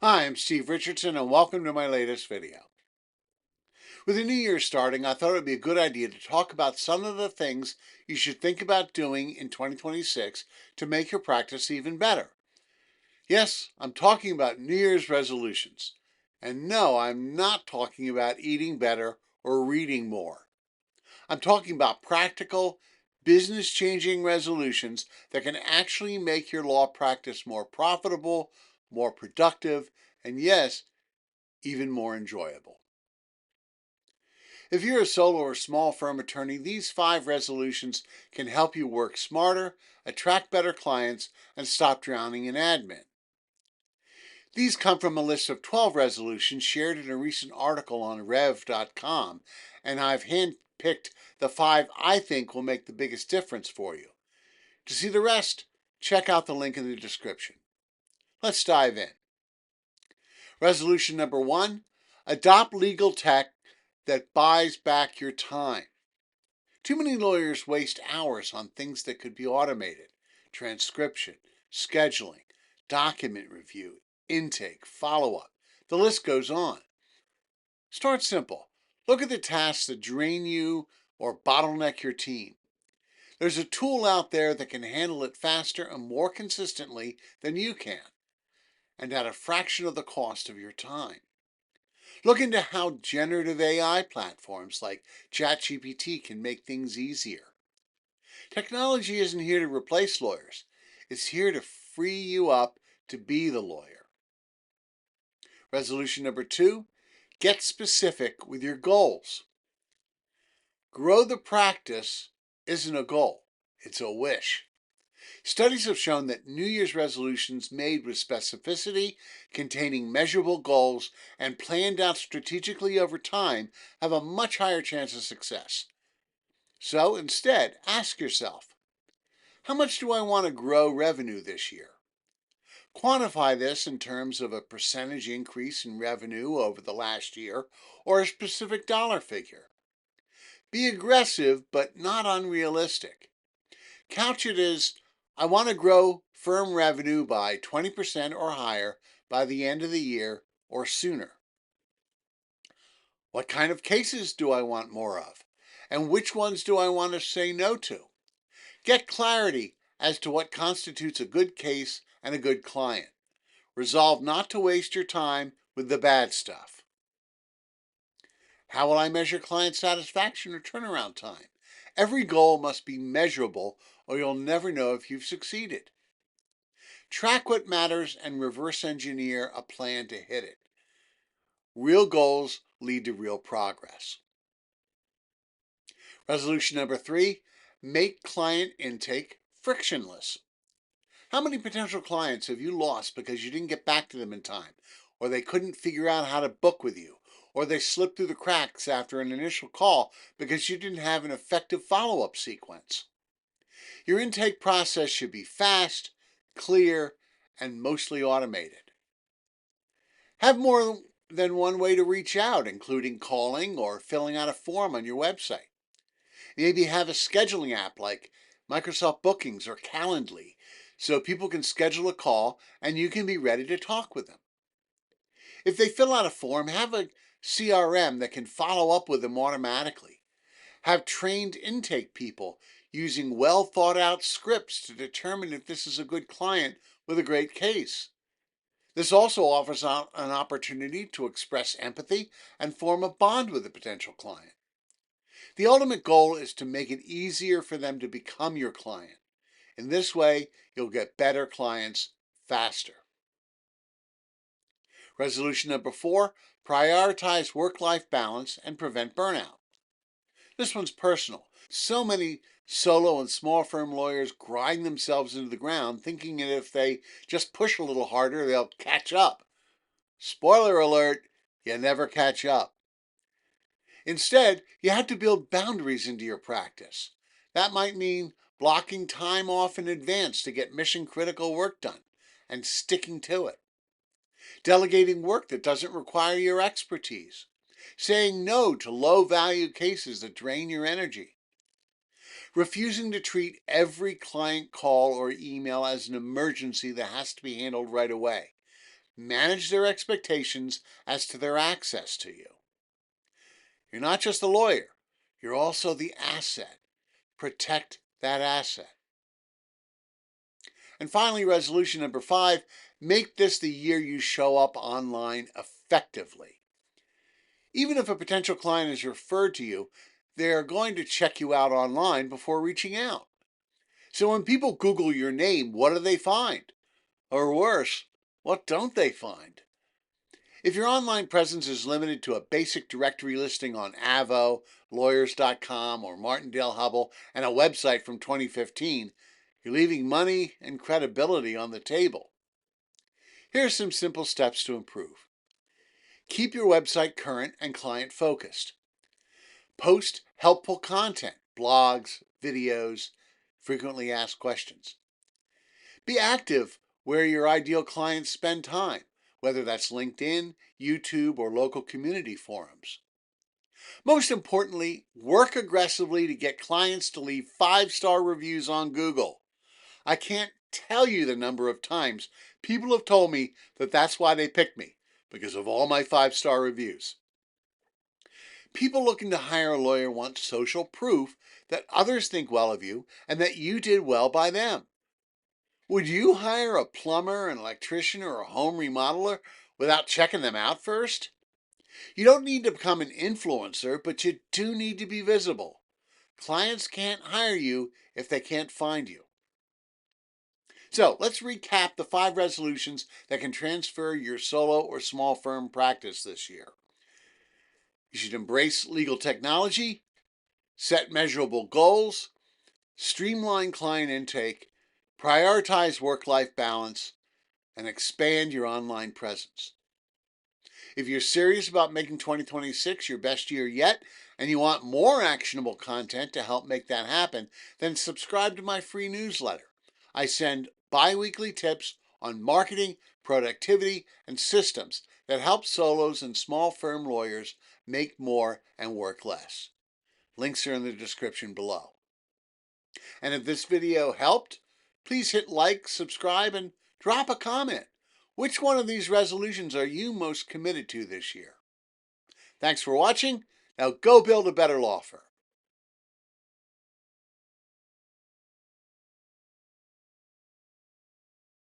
Hi, I'm Steve Richardson and welcome to my latest video. With the new year starting, I thought it would be a good idea to talk about some of the things you should think about doing in 2026 to make your practice even better. Yes, I'm talking about New Year's resolutions. And no, I'm not talking about eating better or reading more. I'm talking about practical, business changing resolutions that can actually make your law practice more profitable, more productive, and yes, even more enjoyable. If you're a solo or small firm attorney, these 5 resolutions can help you work smarter, attract better clients, and stop drowning in admin. These come from a list of 12 resolutions shared in a recent article on rev.com, and I've handpicked the 5 I think will make the biggest difference for you. To see the rest, check out the link in the description. Let's dive in. Resolution number 1, adopt legal tech that buys back your time. Too many lawyers waste hours on things that could be automated: transcription, scheduling, document review, intake, follow up. The list goes on. Start simple. Look at the tasks that drain you or bottleneck your team. There's a tool out there that can handle it faster and more consistently than you can, and at a fraction of the cost of your time. Look into how generative AI platforms like ChatGPT can make things easier. Technology isn't here to replace lawyers. It's here to free you up to be the lawyer. Resolution number 2, get specific with your goals. Grow the practice isn't a goal, it's a wish. Studies have shown that New Year's resolutions made with specificity, containing measurable goals, and planned out strategically over time have a much higher chance of success. So instead, ask yourself, how much do I want to grow revenue this year? Quantify this in terms of a percentage increase in revenue over the last year or a specific dollar figure. Be aggressive but not unrealistic. Couch it as, I want to grow firm revenue by 20% or higher by the end of the year or sooner. What kind of cases do I want more of? And which ones do I want to say no to? Get clarity as to what constitutes a good case and a good client. Resolve not to waste your time with the bad stuff. How will I measure client satisfaction or turnaround time? Every goal must be measurable or you'll never know if you've succeeded. Track what matters and reverse engineer a plan to hit it. Real goals lead to real progress. Resolution number 3, make client intake frictionless. How many potential clients have you lost because you didn't get back to them in time, or they couldn't figure out how to book with you, or they slipped through the cracks after an initial call because you didn't have an effective follow-up sequence? Your intake process should be fast, clear, and mostly automated. Have more than one way to reach out, including calling or filling out a form on your website. Maybe have a scheduling app like Microsoft Bookings or Calendly so people can schedule a call and you can be ready to talk with them. If they fill out a form, have a CRM that can follow up with them automatically. Have trained intake people using well thought out scripts to determine if this is a good client with a great case. This also offers an opportunity to express empathy and form a bond with a potential client. The ultimate goal is to make it easier for them to become your client. In this way, you'll get better clients faster. Resolution number 4, prioritize work-life balance and prevent burnout. This one's personal. So many solo and small firm lawyers grind themselves into the ground thinking that if they just push a little harder, they'll catch up. Spoiler alert, you never catch up. Instead, you have to build boundaries into your practice. That might mean blocking time off in advance to get mission critical work done and sticking to it. Delegating work that doesn't require your expertise. Saying no to low value cases that drain your energy. Refusing to treat every client call or email as an emergency that has to be handled right away. manage their expectations as to their access to you. You're not just a lawyer, you're also the asset. Protect that asset. And finally, resolution number 5, make this the year you show up online effectively. Even if a potential client is referred to you, they're going to check you out online before reaching out. So when people Google your name, what do they find? Or worse, what don't they find? If your online presence is limited to a basic directory listing on Avvo, lawyers.com, or Martindale Hubbell, and a website from 2015, you're leaving money and credibility on the table. Here are some simple steps to improve. Keep your website current and client focused. Post helpful content, blogs, videos, frequently asked questions. Be active where your ideal clients spend time, whether that's LinkedIn, YouTube, or local community forums. Most importantly, work aggressively to get clients to leave 5-star reviews on Google. I can't tell you the number of times people have told me that that's why they picked me, because of all my 5-star reviews. People looking to hire a lawyer want social proof that others think well of you and that you did well by them. Would you hire a plumber, an electrician, or a home remodeler without checking them out first? You don't need to become an influencer, but you do need to be visible. Clients can't hire you if they can't find you. So let's recap the 5 resolutions that can transfer your solo or small firm practice this year. You should embrace legal technology, set measurable goals, streamline client intake, prioritize work-life balance, and expand your online presence. If you're serious about making 2026 your best year yet, and you want more actionable content to help make that happen, then subscribe to my free newsletter. I send bi-weekly tips on marketing, productivity, and systems that help solos and small firm lawyers make more and work less. Links are in the description below. And if this video helped, please hit like, subscribe, and drop a comment. Which one of these resolutions are you most committed to this year? Thanks for watching. Now go build a better law firm.